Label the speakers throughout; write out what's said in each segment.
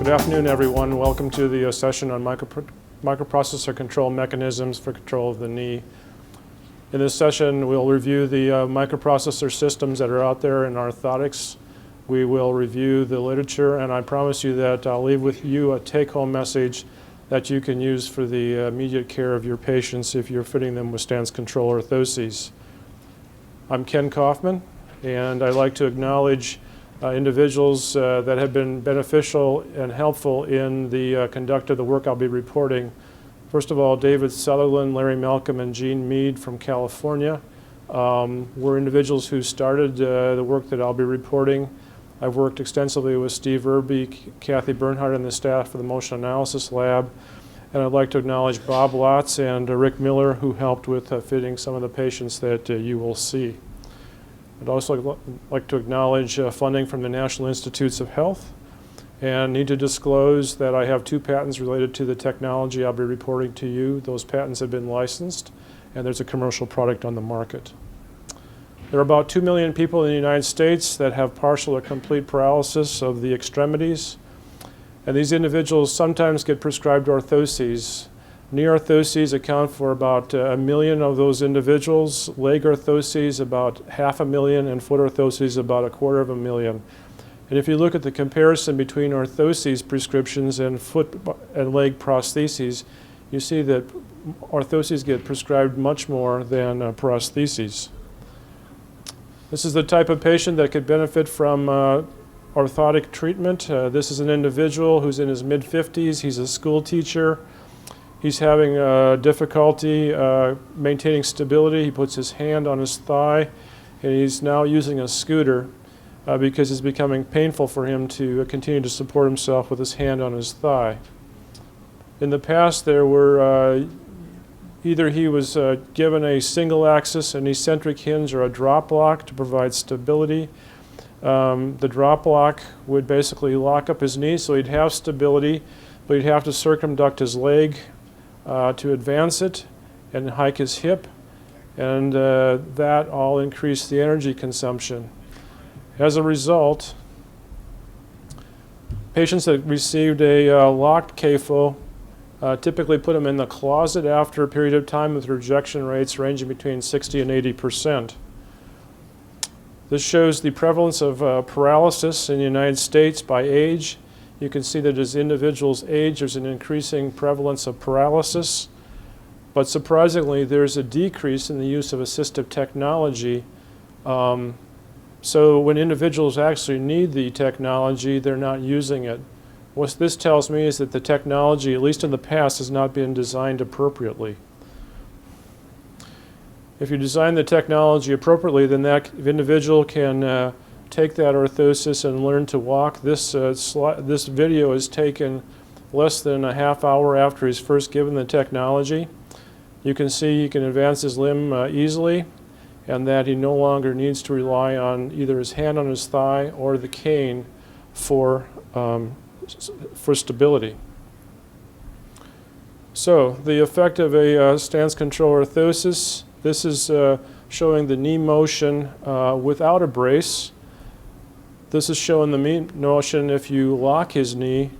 Speaker 1: Good afternoon, everyone. Welcome to the session on microprocessor control mechanisms for control of the knee. In this session, we'll review the microprocessor systems that are out there in orthotics. We will review the literature, and I promise you that I'll leave with you a take-home message that you can use for the immediate care of your patients if you're fitting them with stance control orthoses. I'm Ken Kaufman, and I'd like to acknowledge individuals that have been beneficial and helpful in the conduct of the work I'll be reporting. First of all, David Sutherland, Larry Malcolm, and Gene Mead from California were individuals who started the work that I'll be reporting. I've worked extensively with Steve Irby, Kathy Bernhardt, and the staff for the Motion Analysis Lab. And I'd like to acknowledge Bob Lotz and Rick Miller, who helped with fitting some of the patients that you will see. I'd also like to acknowledge funding from the National Institutes of Health, and need to disclose that I have 2 patents related to the technology I'll be reporting to you. Those patents have been licensed, and there's a commercial product on the market. There are about 2 million people in the United States that have partial or complete paralysis of the extremities, and these individuals sometimes get prescribed orthoses. Knee orthoses account for about 1 million of those individuals, leg orthoses about 500,000, and foot orthoses about 250,000. And if you look at the comparison between orthoses prescriptions and foot and leg prostheses, you see that orthoses get prescribed much more than prostheses. This is the type of patient that could benefit from orthotic treatment. This is an individual who's in his mid-50s. He's a school teacher. He's having difficulty maintaining stability. He puts his hand on his thigh, and he's now using a scooter because it's becoming painful for him to continue to support himself with his hand on his thigh. In the past, there were either he was given a single axis, an eccentric hinge, or a drop lock to provide stability. The drop lock would basically lock up his knee so he'd have stability, but he'd have to circumduct his leg to advance it and hike his hip, and that all increased the energy consumption. As a result, patients that received a locked CAFO typically put them in the closet after a period of time with rejection rates ranging between 60 and 80%. This shows the prevalence of paralysis in the United States by age. You can see that as individuals age, there's an increasing prevalence of paralysis. But surprisingly, there's a decrease in the use of assistive technology. So when individuals actually need the technology, they're not using it. What this tells me is that the technology, at least in the past, has not been designed appropriately. If you design the technology appropriately, then that individual can take that orthosis and learn to walk. This video is taken less than a half hour after he's first given the technology. You can see he can advance his limb easily, and that he no longer needs to rely on either his hand on his thigh or the cane for stability. So the effect of a stance control orthosis. This is showing the knee motion without a brace. This is showing the knee motion if you lock his knee,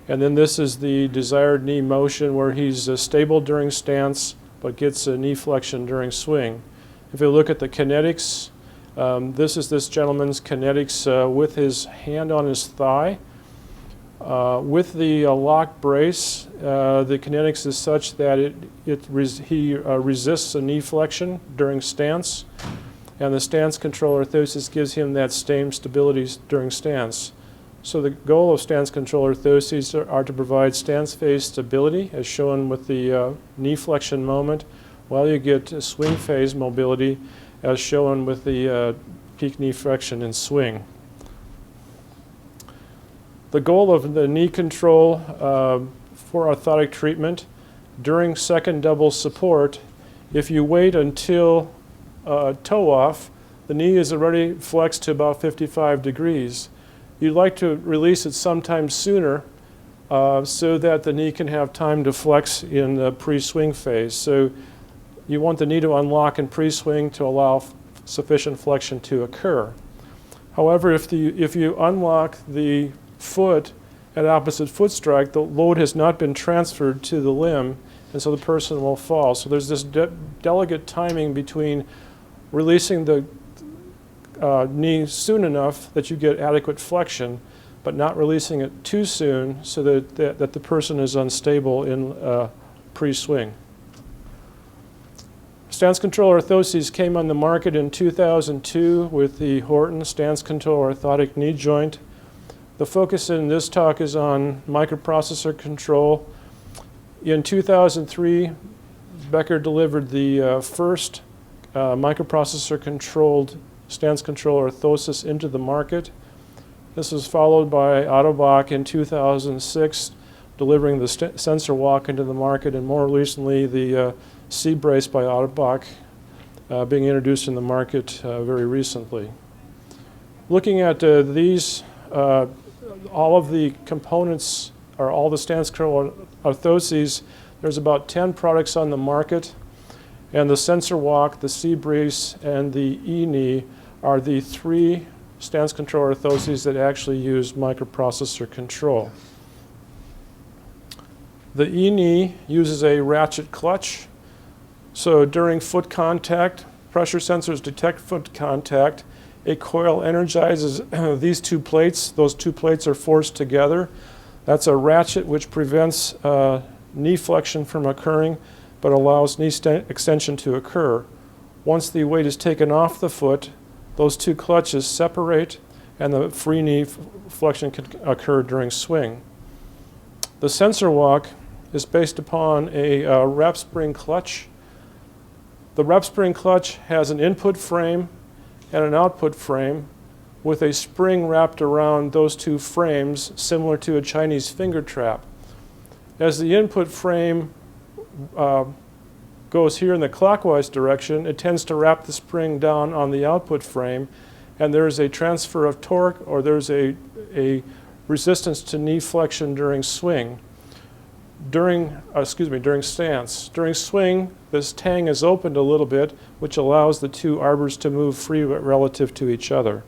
Speaker 1: and then this is the desired knee motion where he's stable during stance but gets a knee flexion during swing. If you look at the kinetics, this is this gentleman's kinetics with his hand on his thigh. With the locked brace, the kinetics is such that he resists a knee flexion during stance, and the stance control orthosis gives him that same stability during stance. So the goal of stance control orthoses are to provide stance phase stability, as shown with the knee flexion moment, while you get swing phase mobility, as shown with the peak knee flexion and swing. The goal of the knee control for orthotic treatment during second double support, if you wait until toe off, the knee is already flexed to about 55 degrees. You'd like to release it sometime sooner so that the knee can have time to flex in the pre-swing phase. So you want the knee to unlock in pre-swing to allow sufficient flexion to occur. However, if you unlock the foot at opposite foot strike, the load has not been transferred to the limb, and so the person will fall. So there's this delicate timing between releasing the knee soon enough that you get adequate flexion, but not releasing it too soon so that the person is unstable in pre-swing. Stance control orthoses came on the market in 2002 with the Horton stance control orthotic knee joint. The focus in this talk is on microprocessor control. In 2003, Becker delivered the first microprocessor controlled stance control orthosis into the market. This was followed by Ottobock in 2006, delivering the sensor walk into the market, and more recently the C-brace by Ottobock being introduced in the market very recently. Looking at these, all of the components, or all the stance control orthoses, there's about 10 products on the market, and the sensor walk, the C-brace, and the E-knee are the 3 stance control orthoses that actually use microprocessor control. The E-knee uses a ratchet clutch. So during foot contact, pressure sensors detect foot contact. A coil energizes these 2 plates. Those 2 plates are forced together. That's a ratchet which prevents knee flexion from occurring, but allows knee extension to occur. Once the weight is taken off the foot, those 2 clutches separate, and the free knee flexion can occur during swing. The sensor walk is based upon a wrap spring clutch. The wrap spring clutch has an input frame and an output frame with a spring wrapped around those 2 frames, similar to a Chinese finger trap. As the input frame goes here in the clockwise direction, it tends to wrap the spring down on the output frame, and there's a transfer of torque, or there's a resistance to knee flexion during swing. During stance. During swing, this tang is opened a little bit, which allows the 2 arbors to move free relative to each other.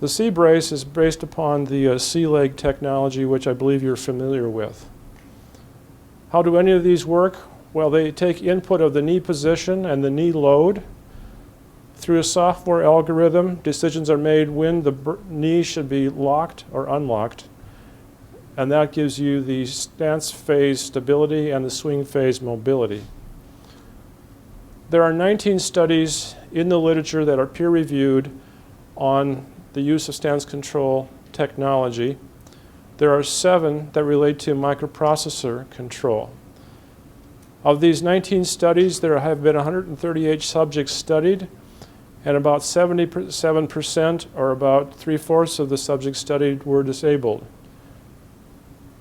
Speaker 1: The C-brace is based upon the C-leg technology, which I believe you're familiar with. How do any of these work? Well, they take input of the knee position and the knee load. Through a software algorithm, decisions are made when the knee should be locked or unlocked, and that gives you the stance phase stability and the swing phase mobility. There are 19 studies in the literature that are peer-reviewed on the use of stance control technology. There are 7 that relate to microprocessor control. Of these 19 studies, there have been 138 subjects studied, and about 77%, or about 3/4 of the subjects studied, were disabled.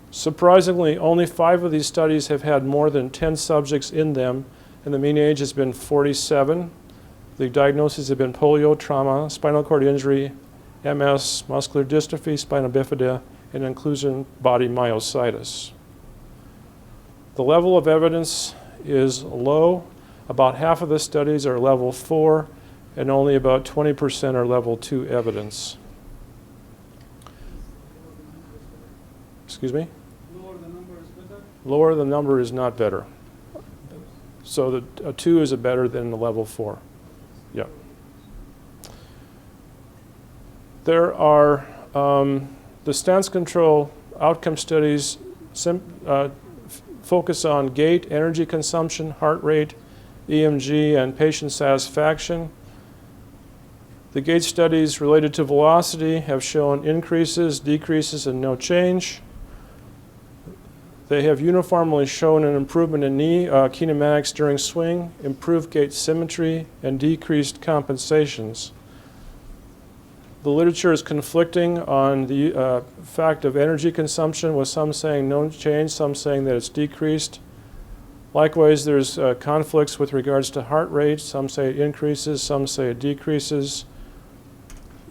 Speaker 1: Surprisingly, only 5 of these studies have had more than 10 subjects in them, and the mean age has been 47. The diagnoses have been polio, trauma, spinal cord injury, MS, muscular dystrophy, spina bifida, and inclusion body myositis. The level of evidence is low. About half of the studies are level 4, and only about 20% are level 2 evidence. Excuse me?
Speaker 2: Lower the number is better?
Speaker 1: Lower the number is not better. So a 2 is better than the level 4. Yeah. There are the stance control outcome studies focus on gait, energy consumption, heart rate, EMG, and patient satisfaction. The gait studies related to velocity have shown increases, decreases, and no change. They have uniformly shown an improvement in knee kinematics during swing, improved gait symmetry, and decreased compensations. The literature is conflicting on the fact of energy consumption, with some saying no change, some saying that it's decreased. Likewise, there's conflicts with regards to heart rate. Some say it increases, some say it decreases.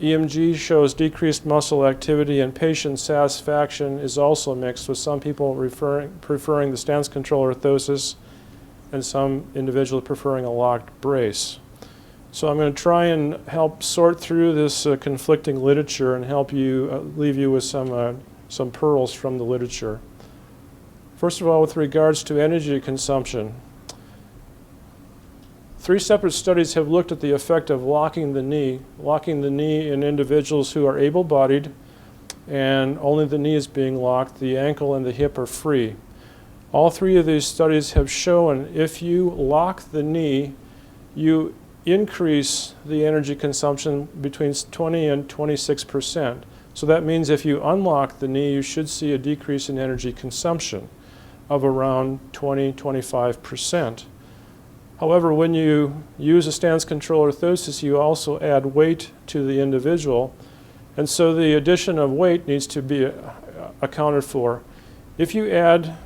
Speaker 1: EMG shows decreased muscle activity, and patient satisfaction is also mixed, with some people preferring the stance control orthosis and some individuals preferring a locked brace. So I'm going to try and help sort through this conflicting literature and help you, leave you with some some pearls from the literature. First of all, with regards to energy consumption, 3 separate studies have looked at the effect of locking the knee in individuals who are able-bodied, and only the knee is being locked, the ankle and the hip are free. All 3 of these studies have shown if you lock the knee, you increase the energy consumption between 20 and 26%. So that means if you unlock the knee, you should see a decrease in energy consumption of around 20–25%. However, when you use a stance control orthosis, you also add weight to the individual, and so the addition of weight needs to be accounted for. If you add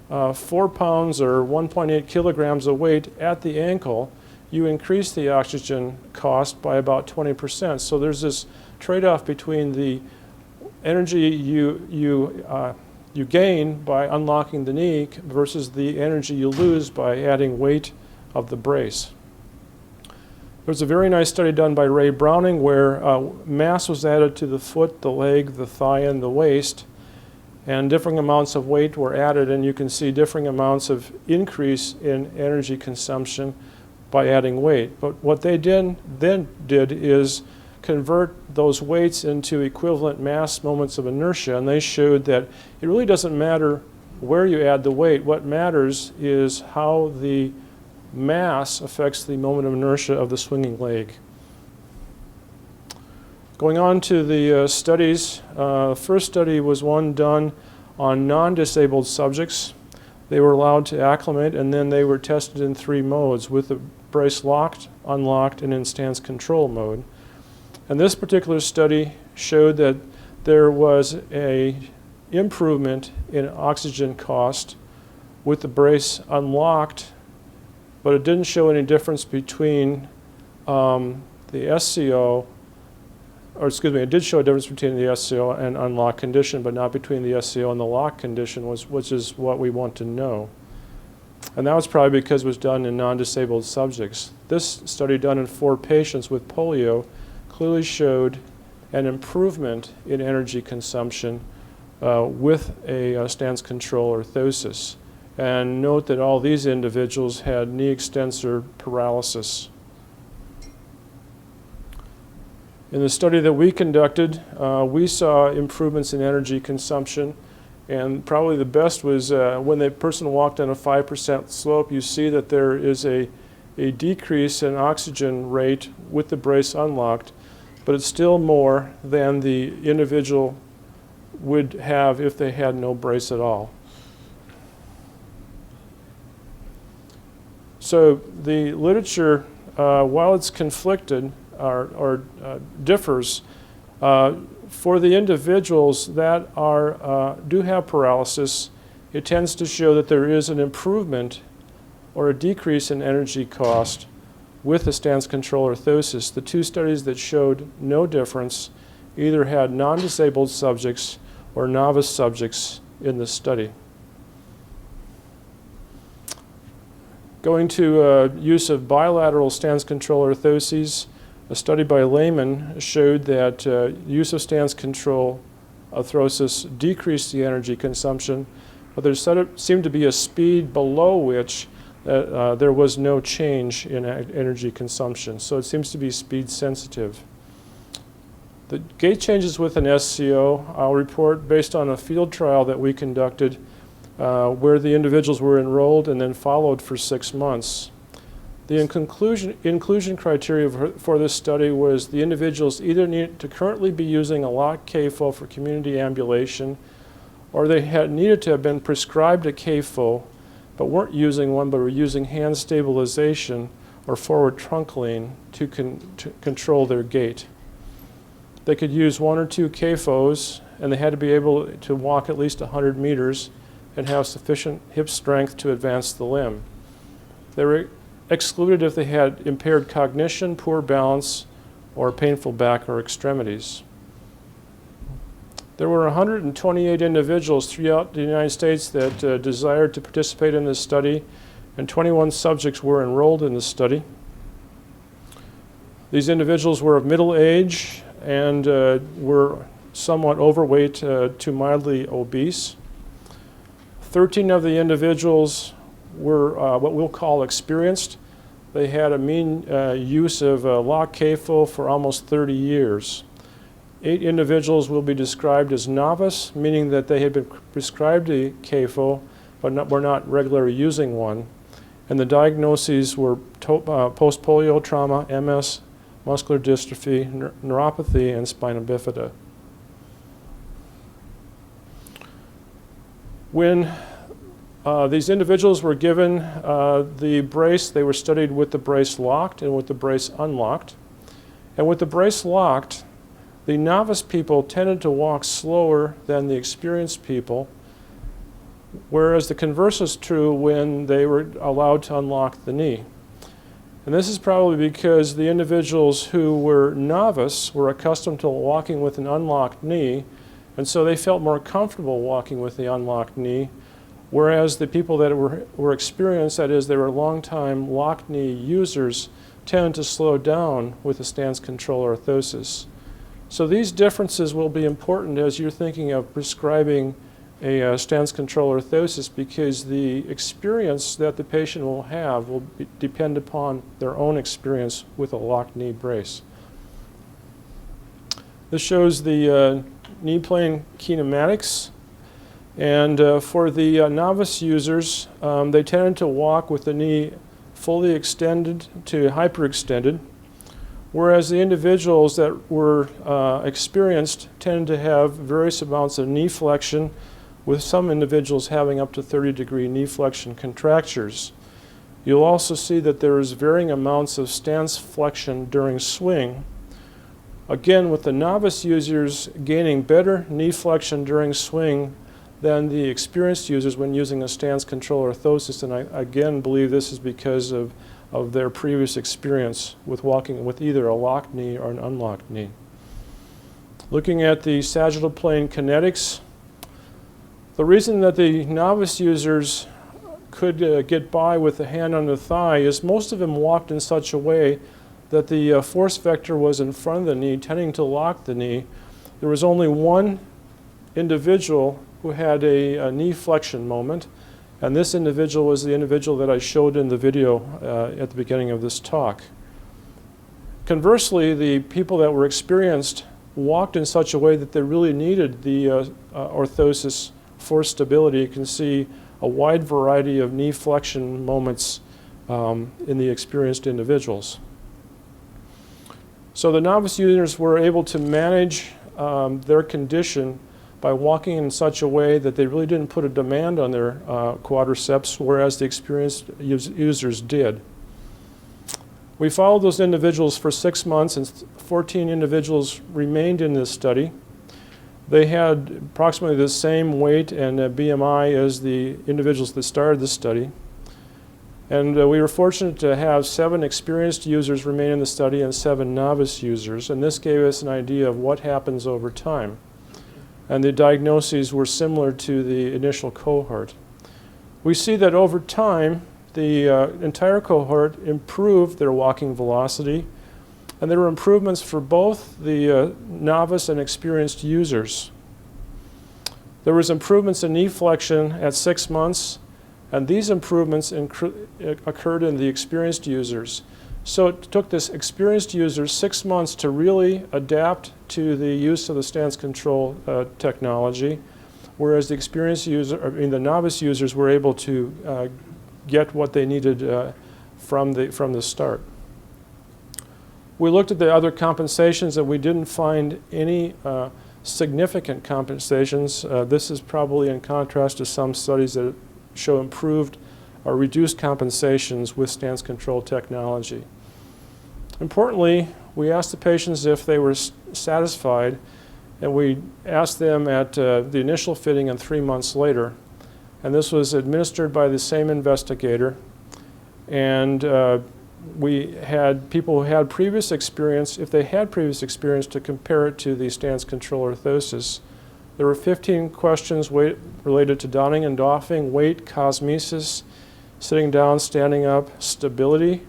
Speaker 1: 4 pounds or 1.8 kilograms of weight at the ankle, you increase the oxygen cost by about 20%. So there's this trade-off between the energy you gain by unlocking the knee versus the energy you lose by adding weight of the brace. There's a very nice study done by Ray Browning where mass was added to the foot, the leg, the thigh, and the waist, and different amounts of weight were added, and you can see different amounts of increase in energy consumption by adding weight. But what they then did is convert those weights into equivalent mass moments of inertia, and they showed that it really doesn't matter where you add the weight. What matters is how the mass affects the moment of inertia of the swinging leg. Going on to the studies, first study was one done on non-disabled subjects. They were allowed to acclimate, and then they were tested in 3 modes, with the brace locked, unlocked, and in stance control mode. And this particular study showed that there was an improvement in oxygen cost with the brace unlocked, but it didn't show any difference between the SCO, or excuse me, it did show a difference between the SCO and unlock condition, but not between the SCO and the lock condition, which is what we want to know. And that was probably because it was done in non-disabled subjects. This study done in 4 patients with polio clearly showed an improvement in energy consumption with a stance control orthosis. And note that all these individuals had knee extensor paralysis. In the study that we conducted, we saw improvements in energy consumption, and probably the best was when the person walked on a 5% slope, you see that there is a decrease in oxygen rate with the brace unlocked, but it's still more than the individual would have if they had no brace at all. So the literature, while it's conflicted or differs, for the individuals that do have paralysis, it tends to show that there is an improvement or a decrease in energy cost with the stance control orthosis. The 2 studies that showed no difference either had non-disabled subjects or novice subjects in the study. Going to use of bilateral stance control orthoses, a study by Lehman showed that use of stance control orthosis decreased the energy consumption, but there seemed to be a speed below which there was no change in energy consumption. So it seems to be speed sensitive. The gait changes with an SCO, I'll report based on a field trial that we conducted where the individuals were enrolled and then followed for 6 months. The inclusion criteria for this study was the individuals either needed to currently be using a locked CAFO for community ambulation, or they had needed to have been prescribed a CAFO but weren't using one, but were using hand stabilization or forward trunk lean to control their gait. They could use 1 or 2 CAFOs, and they had to be able to walk at least 100 meters and have sufficient hip strength to advance the limb. They were excluded if they had impaired cognition, poor balance, or painful back or extremities. There were 128 individuals throughout the United States that desired to participate in this study, and 21 subjects were enrolled in the study. These individuals were of middle age and were somewhat overweight to mildly obese. 13 of the individuals were what we'll call experienced. They had a mean use of lock CAFO for almost 30 years. 8 individuals will be described as novice, meaning that they had been prescribed a CAFO, but were not regularly using one. And the diagnoses were post-polio trauma, MS, muscular dystrophy, neuropathy, and spina bifida. When these individuals were given the brace, they were studied with the brace locked and with the brace unlocked. And with the brace locked, the novice people tended to walk slower than the experienced people, whereas the converse was true when they were allowed to unlock the knee. And this is probably because the individuals who were novice were accustomed to walking with an unlocked knee, and so they felt more comfortable walking with the unlocked knee, whereas the people that were experienced, that is, they were long-time locked knee users, tend to slow down with a stance control orthosis. So these differences will be important as you're thinking of prescribing a stance control orthosis, because the experience that the patient will have will depend upon their own experience with a locked knee brace. This shows the knee plane kinematics. And for the novice users, they tended to walk with the knee fully extended to hyperextended, whereas the individuals that were experienced tended to have various amounts of knee flexion, with some individuals having up to 30-degree knee flexion contractures. You'll also see that there is varying amounts of stance flexion during swing. Again, with the novice users gaining better knee flexion during swing than the experienced users when using a stance control orthosis, and I again believe this is because of their previous experience with walking with either a locked knee or an unlocked knee. Looking at the sagittal plane kinetics, the reason that the novice users could get by with the hand on the thigh is most of them walked in such a way that the force vector was in front of the knee, tending to lock the knee. There was only one individual who had a knee flexion moment, and this individual was the individual that I showed in the video at the beginning of this talk. Conversely, the people that were experienced walked in such a way that they really needed the orthosis for stability. You can see a wide variety of knee flexion moments in the experienced individuals. So the novice users were able to manage their condition by walking in such a way that they really didn't put a demand on their quadriceps, whereas the experienced users did. We followed those individuals for 6 months, and 14 individuals remained in this study. They had approximately the same weight and BMI as the individuals that started the study. And we were fortunate to have 7 experienced users remain in the study and 7 novice users, and this gave us an idea of what happens over time. And the diagnoses were similar to the initial cohort. We see that over time, the entire cohort improved their walking velocity, and there were improvements for both the novice and experienced users. There was improvements in knee flexion at 6 months, and these improvements occurred in the experienced users. So it took this experienced user 6 months to really adapt to the use of the stance control technology, whereas the experienced the novice users were able to get what they needed from the start. We looked at the other compensations, and we didn't find any significant compensations. This is probably in contrast to some studies that show improved or reduced compensations with stance control technology. Importantly, we asked the patients if they were satisfied, and we asked them at the initial fitting and 3 months later. And this was administered by the same investigator. And we had people who had previous experience, if they had previous experience, to compare it to the stance control orthosis. There were 15 questions related to donning and doffing, weight, cosmesis, sitting down, standing up, stability,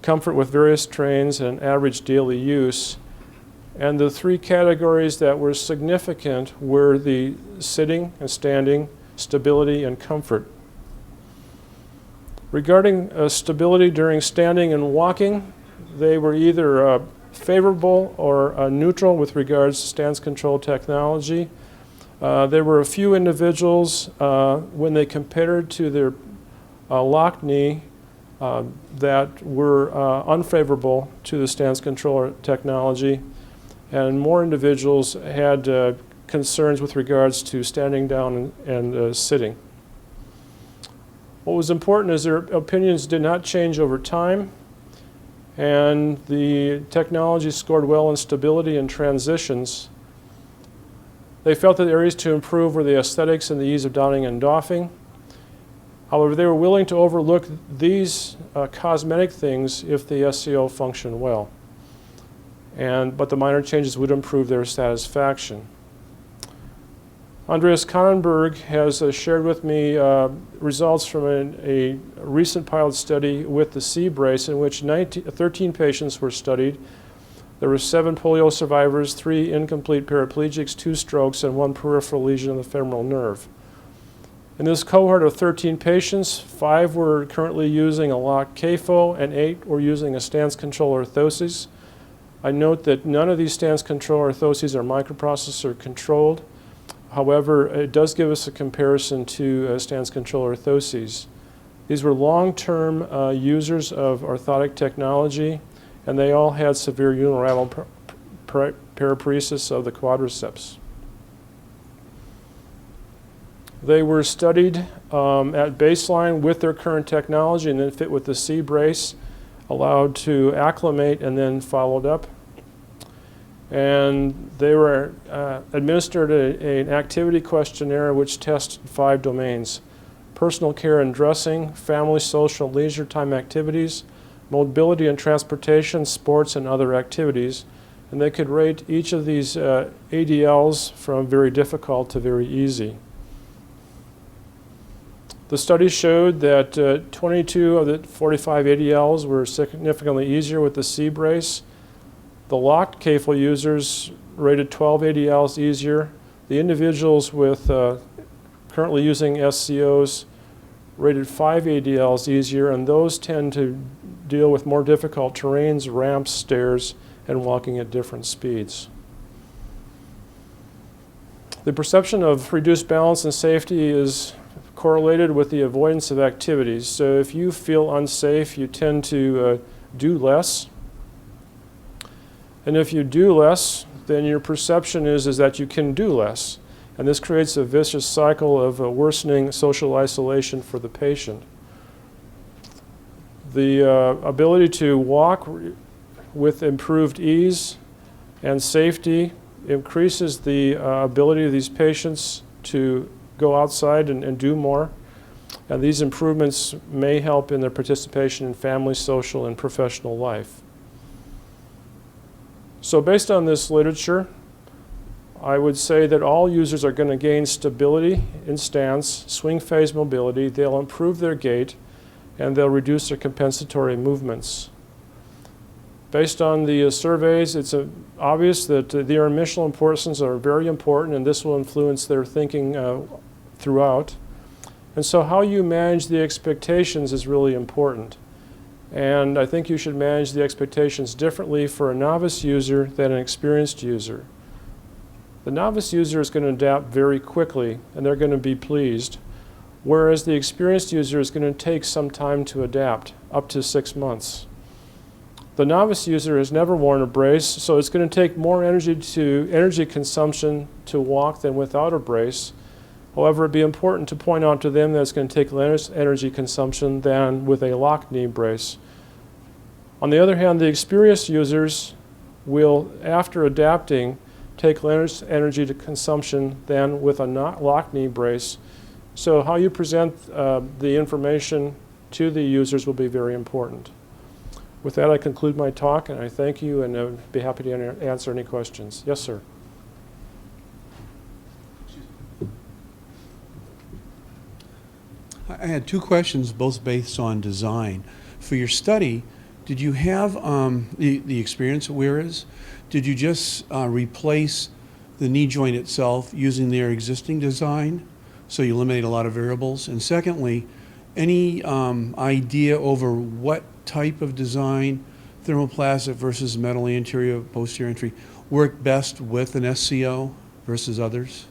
Speaker 1: comfort with various trains, and average daily use. And the three categories that were significant were the sitting and standing, stability, and comfort. Regarding stability during standing and walking, they were either favorable or neutral with regards to stance control technology. There were a few individuals, when they compared to their locked knee, that were unfavorable to the stance control technology, and more individuals had concerns with regards to standing down and sitting. What was important is their opinions did not change over time, and the technology scored well in stability and transitions. They felt that the areas to improve were the aesthetics and the ease of downing and doffing. However, they were willing to overlook these cosmetic things if the SCO functioned well. But the minor changes would improve their satisfaction. Andreas Kannenberg has shared with me results from a recent pilot study with the C-brace in which 13 patients were studied. There were 7 polio survivors, 3 incomplete paraplegics, 2 strokes, and 1 peripheral lesion of the femoral nerve. In this cohort of 13 patients, 5 were currently using a locked CAFO and 8 were using a stance control orthosis. I note that none of these stance control orthoses are microprocessor controlled. However, it does give us a comparison to stance control orthoses. These were long-term users of orthotic technology, and they all had severe unilateral paraparesis of the quadriceps. They were studied at baseline with their current technology and then fit with the C-brace, allowed to acclimate and then followed up. And they were administered an activity questionnaire which tested 5 domains: personal care and dressing, family, social, leisure time activities, mobility and transportation, sports, and other activities. And they could rate each of these ADLs from very difficult to very easy. The study showed that 22 of the 45 ADLs were significantly easier with the C-brace. The locked CAFO users rated 12 ADLs easier. The individuals with currently using SCOs rated 5 ADLs easier, and those tend to deal with more difficult terrains, ramps, stairs, and walking at different speeds. The perception of reduced balance and safety is correlated with the avoidance of activities. So if you feel unsafe, you tend to do less. And if you do less, then your perception is that you can do less. And this creates a vicious cycle of worsening social isolation for the patient. The ability to walk with improved ease and safety increases the ability of these patients to go outside and do more. And these improvements may help in their participation in family, social, and professional life. So based on this literature, I would say that all users are going to gain stability in stance, swing phase mobility, they'll improve their gait, and they'll reduce their compensatory movements. Based on the surveys, it's obvious that the intermissional importances are very important, and this will influence their thinking throughout. And so how you manage the expectations is really important. And I think you should manage the expectations differently for a novice user than an experienced user. The novice user is going to adapt very quickly, and they're going to be pleased, whereas the experienced user is going to take some time to adapt, up to 6 months. The novice user has never worn a brace, so it's going to take more energy consumption to walk than without a brace. However, it'd be important to point out to them that it's going to take less energy consumption than with a locked knee brace. On the other hand, the experienced users will, after adapting, take less energy to consumption than with a not locked knee brace. So how you present the information to the users will be very important. With that, I conclude my talk, and I thank you, and I'd be happy to answer any questions. Yes, sir.
Speaker 3: I had 2 questions, both based on design. For your study, Did you have the experience at Whereas? Did you just replace the knee joint itself using their existing design, so you eliminate a lot of variables? And secondly, any idea over what type of design, thermoplastic versus metal anterior, posterior entry, work best with an SCO versus others?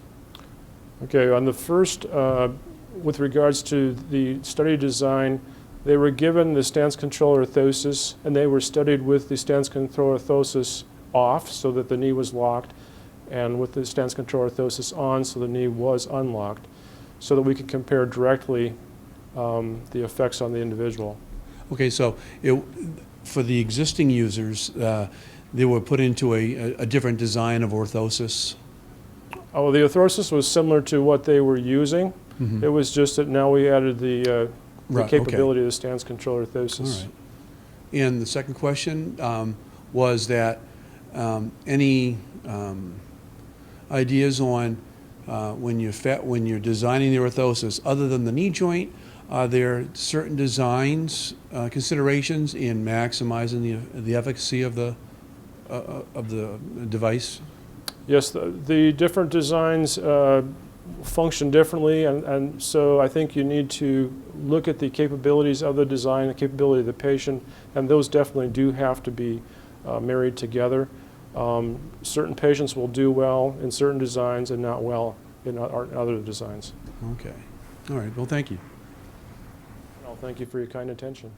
Speaker 1: Okay, on the first, with regards to the study design, they were given the stance control orthosis, and they were studied with the stance control orthosis off so that the knee was locked, and with the stance control orthosis on so the knee was unlocked, so that we could compare directly the effects on the individual.
Speaker 3: Okay, so for the existing users, they were put into a different design of orthosis?
Speaker 1: Oh, the orthosis was similar to what they were using.
Speaker 3: Mm-hmm.
Speaker 1: It was just that now we added the
Speaker 3: Right,
Speaker 1: capability of the stance control orthosis.
Speaker 3: All right. And the second question was that any ideas on when you're designing the orthosis, other than the knee joint, are there certain designs, considerations in maximizing the efficacy of the device?
Speaker 1: Yes, the different designs function differently, and so I think you need to look at the capabilities of the design, the capability of the patient, and those definitely do have to be married together. Certain patients will do well in certain designs and not well in other designs.
Speaker 3: Okay. All right. Well, thank you.
Speaker 1: Well, thank you for your kind attention.